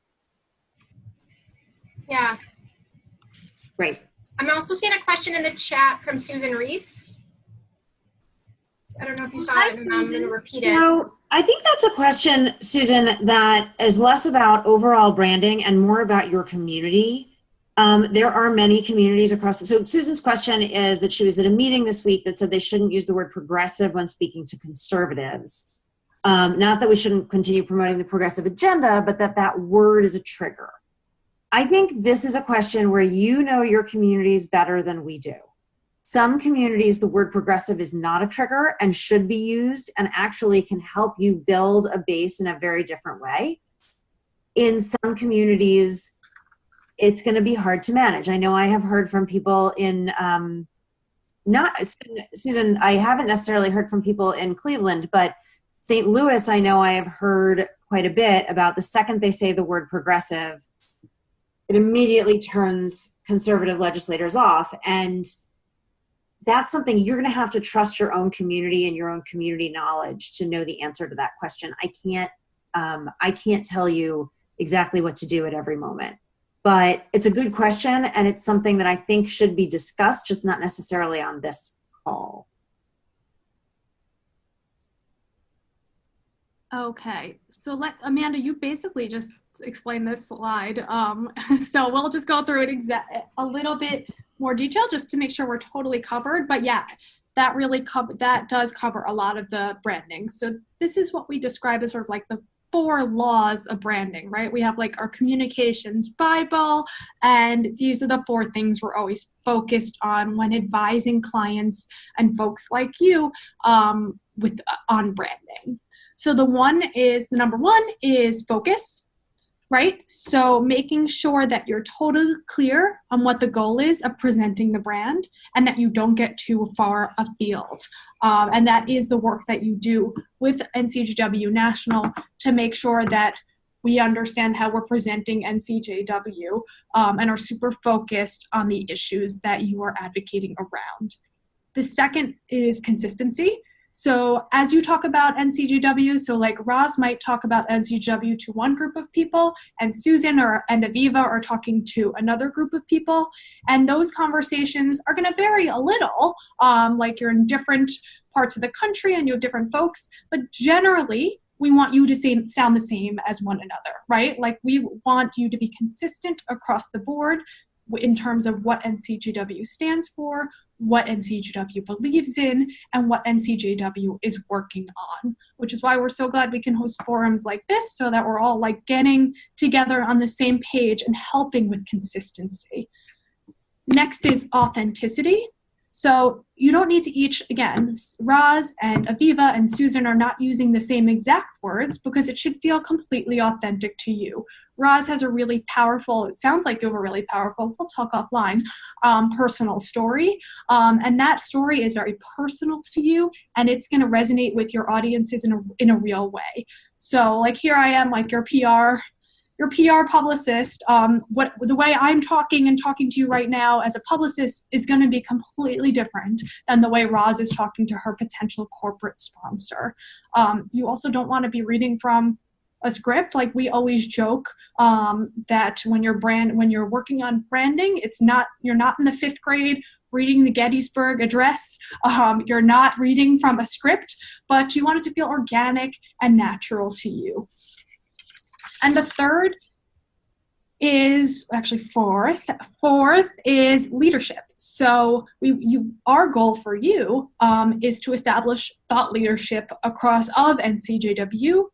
Yeah. Great. I'm also seeing a question in the chat from Susan Reese. I don't know if you saw it, and I'm going to repeat it. No, I think that's a question, Susan, that is less about overall branding and more about your community. There are many communities across so Susan's question is that she was at a meeting this week that said they shouldn't use the word progressive when speaking to conservatives. Not that we shouldn't continue promoting the progressive agenda, but that word is a trigger. I think this is a question where you know your communities better than we do. Some communities, the word progressive is not a trigger and should be used, and actually can help you build a base in a very different way. In some communities, it's going to be hard to manage. I know I have heard from people in, Susan, I haven't necessarily heard from people in Cleveland, but St. Louis, I know I have heard quite a bit about the second they say the word progressive, it immediately turns conservative legislators off. And that's something you're going to have to trust your own community and your own community knowledge to know the answer to that question. I can't tell you exactly what to do at every moment, but it's a good question, and it's something that I think should be discussed, just not necessarily on this call. Okay, so Amanda, you basically just explained this slide. So we'll just go through it a little bit more detail just to make sure we're totally covered. But yeah, that really does cover a lot of the branding. So this is what we describe as sort of like the 4 laws of branding, right? We have like our communications Bible, and these are the 4 things we're always focused on when advising clients and folks like you on branding. So the number one is focus, right? So making sure that you're totally clear on what the goal is of presenting the brand and that you don't get too far afield. And that is the work that you do with NCJW National to make sure that we understand how we're presenting NCJW and are super focused on the issues that you are advocating around. The second is consistency. So as you talk about NCJW, so like Roz might talk about NCJW to one group of people, and Susan and Aviva are talking to another group of people, and those conversations are going to vary a little, like you're in different parts of the country and you have different folks, but generally we want you to sound the same as one another, right? Like we want you to be consistent across the board in terms of what NCJW stands for, what NCJW believes in, and what NCJW is working on, which is why we're so glad we can host forums like this so that we're all like getting together on the same page and helping with consistency. Next is authenticity. So you don't need to each, again, Roz and Aviva and Susan are not using the same exact words because it should feel completely authentic to you. Roz has a really powerful, it sounds like you have a really powerful, we'll talk offline, personal story. And that story is very personal to you and it's gonna resonate with your audiences in a real way. So like here I am, like your PR publicist, the way I'm talking to you right now as a publicist is going to be completely different than the way Roz is talking to her potential corporate sponsor. You also don't want to be reading from a script. Like we always joke that when you're working on branding, you're not in the 5th grade reading the Gettysburg Address. You're not reading from a script, but you want it to feel organic and natural to you. And the third is actually fourth is leadership. So our goal for you is to establish thought leadership across NCJW,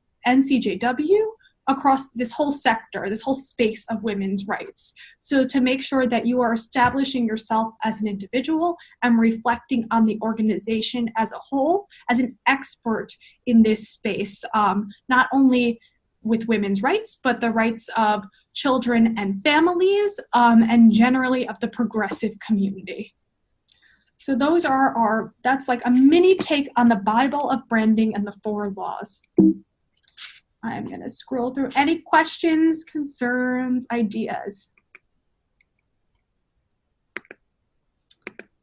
across this whole sector, this whole space of women's rights. So to make sure that you are establishing yourself as an individual and reflecting on the organization as a whole, as an expert in this space, not only with women's rights, but the rights of children and families, and generally of the progressive community. So those are that's like a mini take on the Bible of branding and the 4 laws. I'm gonna scroll through. Any questions, concerns, ideas?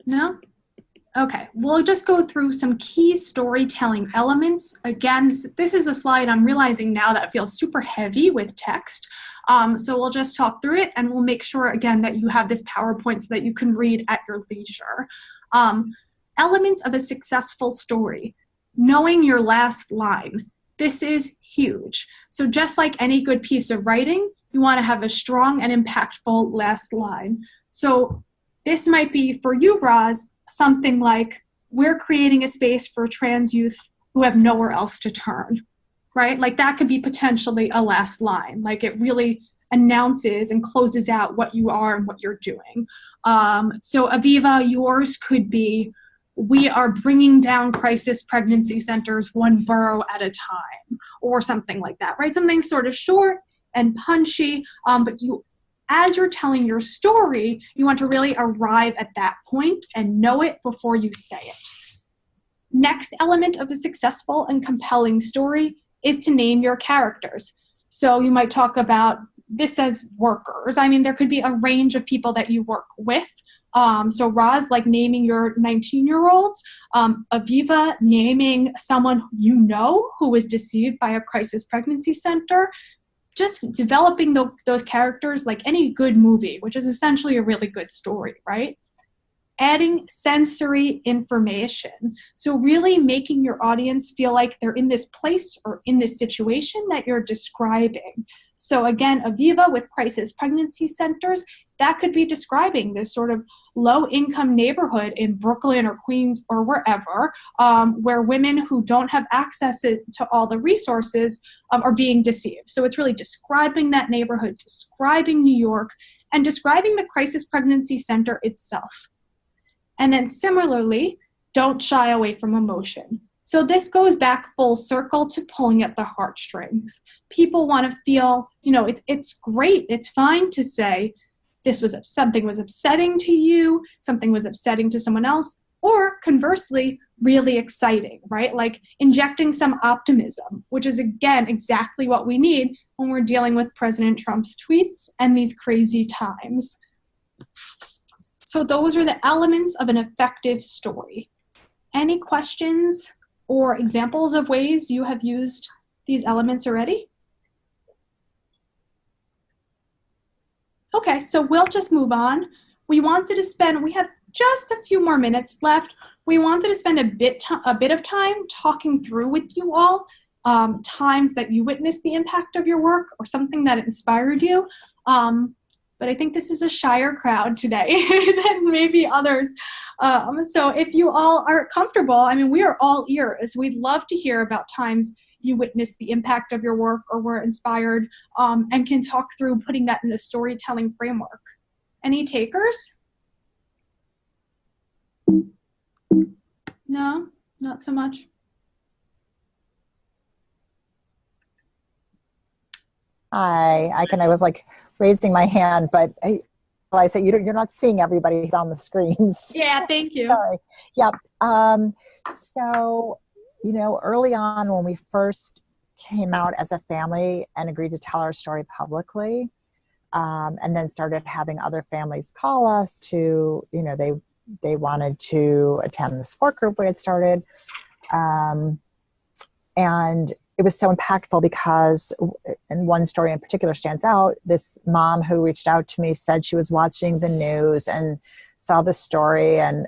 No? Okay, we'll just go through some key storytelling elements. Again, this is a slide I'm realizing now that feels super heavy with text. So we'll just talk through it and we'll make sure, again, that you have this PowerPoint so that you can read at your leisure. Elements of a successful story. Knowing your last line. This is huge. So just like any good piece of writing, you want to have a strong and impactful last line. So this might be, for you, Roz, something like, we're creating a space for trans youth who have nowhere else to turn, right? Like that could be potentially a last line. Like it really announces and closes out what you are and what you're doing. So Aviva, yours could be, we are bringing down crisis pregnancy centers 1 borough at a time, or something like that, right? Something sort of short and punchy, but as you're telling your story, you want to really arrive at that point and know it before you say it. Next element of a successful and compelling story is to name your characters. So you might talk about this as workers. I mean, there could be a range of people that you work with. So Roz, like naming your 19-year-olds, Aviva, naming someone you know who was deceived by a crisis pregnancy center, just developing those characters like any good movie, which is essentially a really good story, right? Adding sensory information. So really making your audience feel like they're in this place or in this situation that you're describing. So again, Aviva with crisis pregnancy centers, that could be describing this sort of low-income neighborhood in Brooklyn or Queens or wherever, where women who don't have access to all the resources are being deceived. So it's really describing that neighborhood, describing New York, and describing the crisis pregnancy center itself. And then similarly, don't shy away from emotion. So this goes back full circle to pulling at the heartstrings. People want to feel, it's great, it's fine to say, something was upsetting to you, something was upsetting to someone else, or conversely, really exciting, right? Like injecting some optimism, which is again, exactly what we need when we're dealing with President Trump's tweets and these crazy times. So those are the elements of an effective story. Any questions or examples of ways you have used these elements already? Okay, so we'll just move on. We have just a few more minutes left. We wanted to spend a bit of time talking through with you all times that you witnessed the impact of your work or something that inspired you. But I think this is a shyer crowd today than maybe others. So if you all are comfortable, I mean, we are all ears. We'd love to hear about times you witnessed the impact of your work or were inspired, and can talk through putting that in a storytelling framework. Any takers? No, not so much. I was like raising my hand, but I realized that you're not seeing everybody who's on the screens. Yeah, thank you. Sorry. Yep. So, early on when we first came out as a family and agreed to tell our story publicly, and then started having other families call us to, they wanted to attend the support group we had started. And it was so impactful because, and one story in particular stands out, this mom who reached out to me said she was watching the news and saw the story, and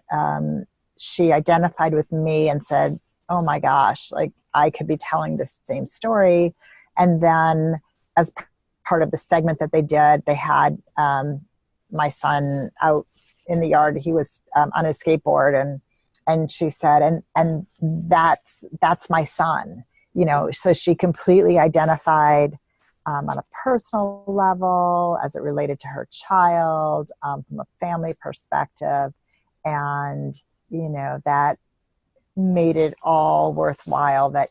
she identified with me and said, oh my gosh, like I could be telling this same story. And then as part of the segment that they did, they had my son out in the yard. He was on his skateboard, and she said, and that's my son. So she completely identified on a personal level as it related to her child, from a family perspective. And, that made it all worthwhile that,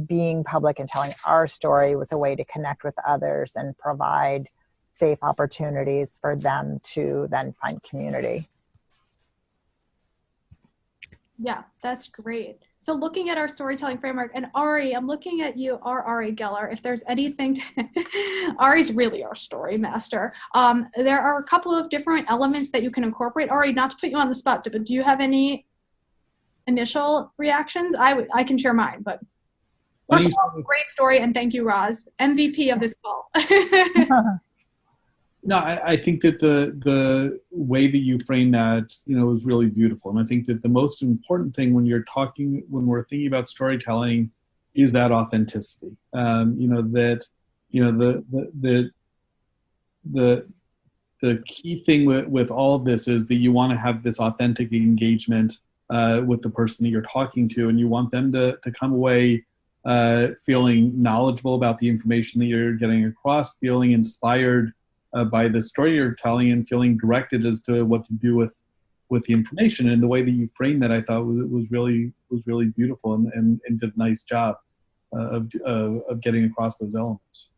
being public and telling our story was a way to connect with others and provide safe opportunities for them to then find community. Yeah, that's great. So looking at our storytelling framework, and Ari, I'm looking at you, Ari Geller, if there's anything, Ari's really our story master. There are a couple of different elements that you can incorporate. Ari, not to put you on the spot, but do you have any initial reactions? I can share mine, but first of all, great story, and thank you, Roz, MVP of this call. No, I think that the way that you frame that, is really beautiful. And I think that the most important thing when we're thinking about storytelling is that authenticity. The key thing with all of this is that you want to have this authentic engagement with the person that you're talking to, and you want them to come away feeling knowledgeable about the information that you're getting across, feeling inspired by the story you're telling, and feeling directed as to what to do with the information. And the way that you framed that, I thought was really beautiful, and did a nice job of getting across those elements.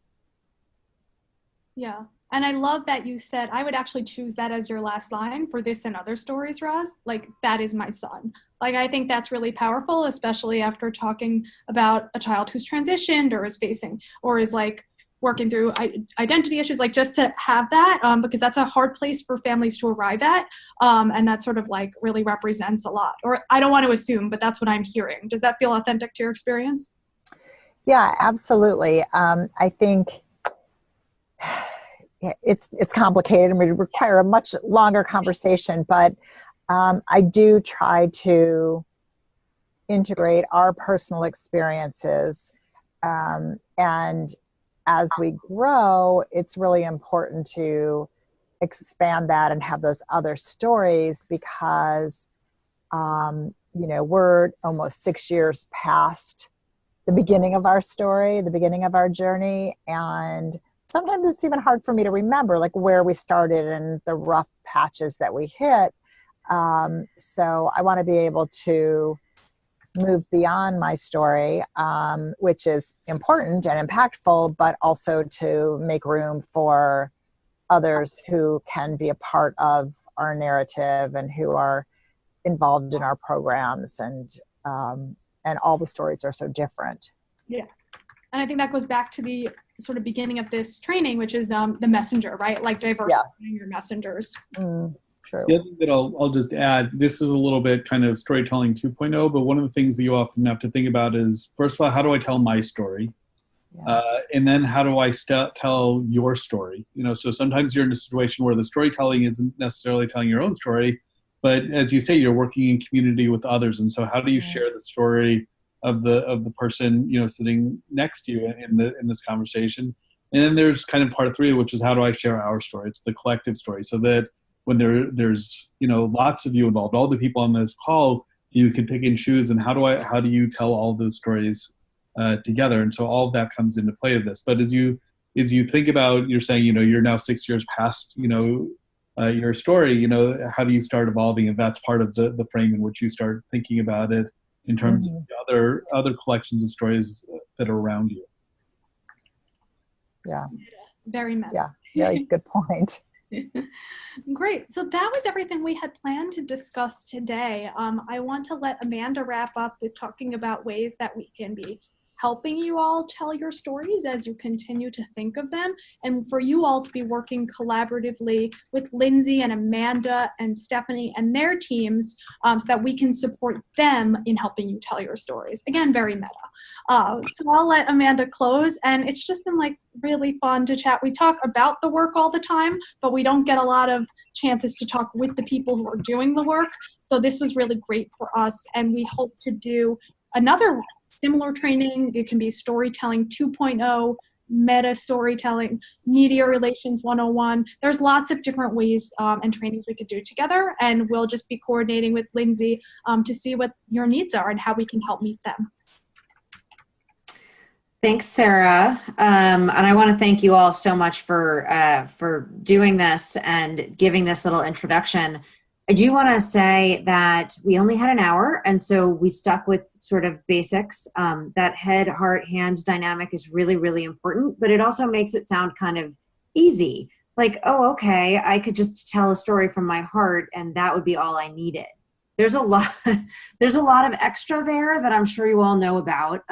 Yeah. And I love that you said, I would actually choose that as your last line for this and other stories, Roz. Like, that is my son. Like, I think that's really powerful, especially after talking about a child who's transitioned or is facing, or is like working through identity issues, like just to have that, because that's a hard place for families to arrive at. And that sort of like really represents a lot. Or I don't want to assume, but that's what I'm hearing. Does that feel authentic to your experience? Yeah, absolutely. I think it's complicated and would require a much longer conversation, but I do try to integrate our personal experiences, and as we grow, it's really important to expand that and have those other stories, because we're almost 6 years past the beginning of our story, the beginning of our journey, and sometimes it's even hard for me to remember like where we started and the rough patches that we hit. So I want to be able to move beyond my story, which is important and impactful, but also to make room for others who can be a part of our narrative and who are involved in our programs, and all the stories are so different. Yeah. And I think that goes back to the sort of beginning of this training, which is the messenger, right? Like diversifying your messengers. True. The other thing that I'll just add, this is a little bit kind of storytelling 2.0, but one of the things that you often have to think about is, first of all, how do I tell my story? Yeah. And then how do I tell your story? So sometimes you're in a situation where the storytelling isn't necessarily telling your own story, but as you say, you're working in community with others. And so how do you share the story the person, you know, sitting next to you in this conversation. And then there's kind of part 3, which is how do I share our story? It's the collective story, so that when there's, you know, lots of you involved, all the people on this call, you can pick and choose. And how do you tell all those stories together? And so all of that comes into play of this. But as you think about, you're saying, you know, you're now 6 years past, you know, your story, you know, how do you start evolving if that's part of the frame in which you start thinking about it in terms of other collections of stories that are around you? Yeah. Very meta. Yeah, good point. Great. So that was everything we had planned to discuss today. I want to let Amanda wrap up with talking about ways that we can be helping you all tell your stories as you continue to think of them, and for you all to be working collaboratively with Lindsay and Amanda and Stephanie and their teams so that we can support them in helping you tell your stories. Again, very meta. So I'll let Amanda close, and it's just been like really fun to chat. We talk about the work all the time, but we don't get a lot of chances to talk with the people who are doing the work. So this was really great for us, and we hope to do another similar training. It can be storytelling 2.0, meta storytelling, media relations 101. There's lots of different ways and trainings we could do together, and we'll just be coordinating with Lindsay to see what your needs are and how we can help meet them. Thanks, Sarah. And I want to thank you all so much for doing this and giving this little introduction. I do want to say that we only had an hour, and so we stuck with sort of basics. That head, heart, hand dynamic is really, really important, but it also makes it sound kind of easy. Like, oh, okay, I could just tell a story from my heart, and that would be all I needed. There's a lot of extra there that I'm sure you all know about.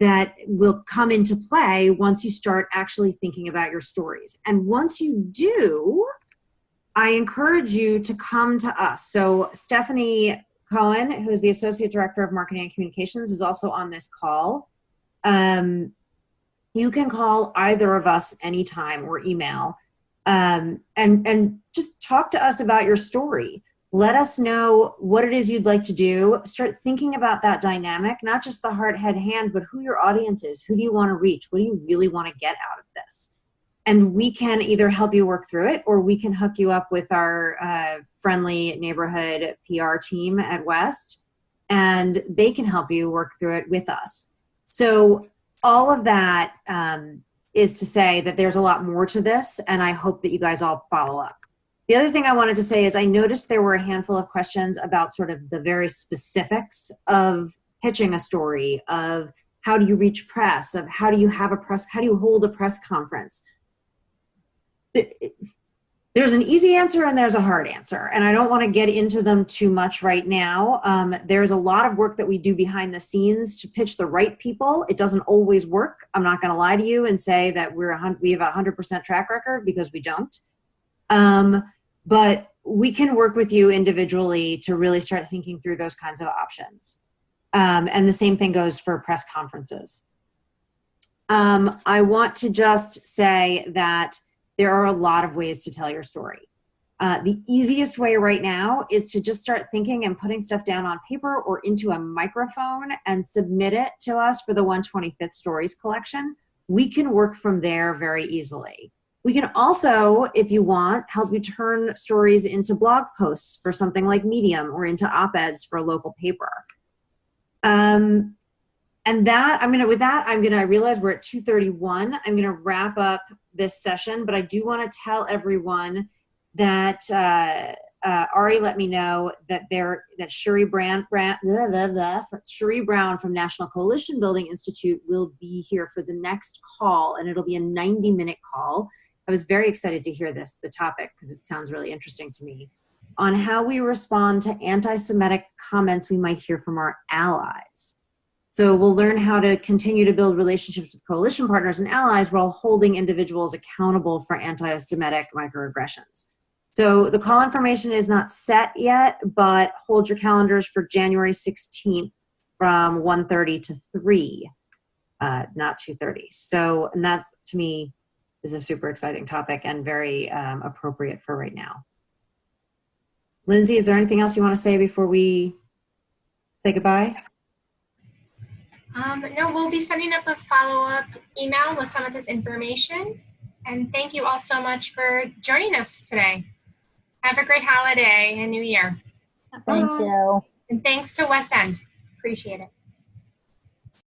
That will come into play once you start actually thinking about your stories. And once you do, I encourage you to come to us. So Stephanie Cohen, who is the Associate Director of Marketing and Communications, is also on this call. You can call either of us anytime or email and just talk to us about your story. Let us know what it is you'd like to do. Start thinking about that dynamic, not just the heart, head, hand, but who your audience is. Who do you want to reach? What do you really want to get out of this? And we can either help you work through it, or we can hook you up with our friendly neighborhood PR team at West, and they can help you work through it with us. So all of that is to say that there's a lot more to this, and I hope that you guys all follow up. The other thing I wanted to say is I noticed there were a handful of questions about sort of the very specifics of pitching a story, of how do you reach press, of how do you hold a press conference. There's an easy answer and there's a hard answer, and I don't want to get into them too much right now. There's a lot of work that we do behind the scenes to pitch the right people. It doesn't always work. I'm not going to lie to you and say that we have a 100% track record, because we don't. But we can work with you individually to really start thinking through those kinds of options. And the same thing goes for press conferences. I want to just say that there are a lot of ways to tell your story. The easiest way right now is to just start thinking and putting stuff down on paper or into a microphone and submit it to us for the 125th Stories collection. We can work from there very easily. We can also, if you want, help you turn stories into blog posts for something like Medium, or into op-eds for a local paper. And that, I realize we're at 2:31. I'm gonna wrap up this session, but I do want to tell everyone that Ari let me know that Cherie Brown from National Coalition Building Institute will be here for the next call, and it'll be a 90-minute call. I was very excited to hear the topic, because it sounds really interesting to me, on how we respond to anti-Semitic comments we might hear from our allies. So we'll learn how to continue to build relationships with coalition partners and allies while holding individuals accountable for anti-Semitic microaggressions. So the call information is not set yet, but hold your calendars for January 16th from 1:30 to 3, not 2:30. So, and that, to me, is a super exciting topic and very appropriate for right now. Lindsay, is there anything else you want to say before we say goodbye? No, we'll be sending up a follow-up email with some of this information. And thank you all so much for joining us today. Have a great holiday and New Year. Thank you. And thanks to West End. Appreciate it.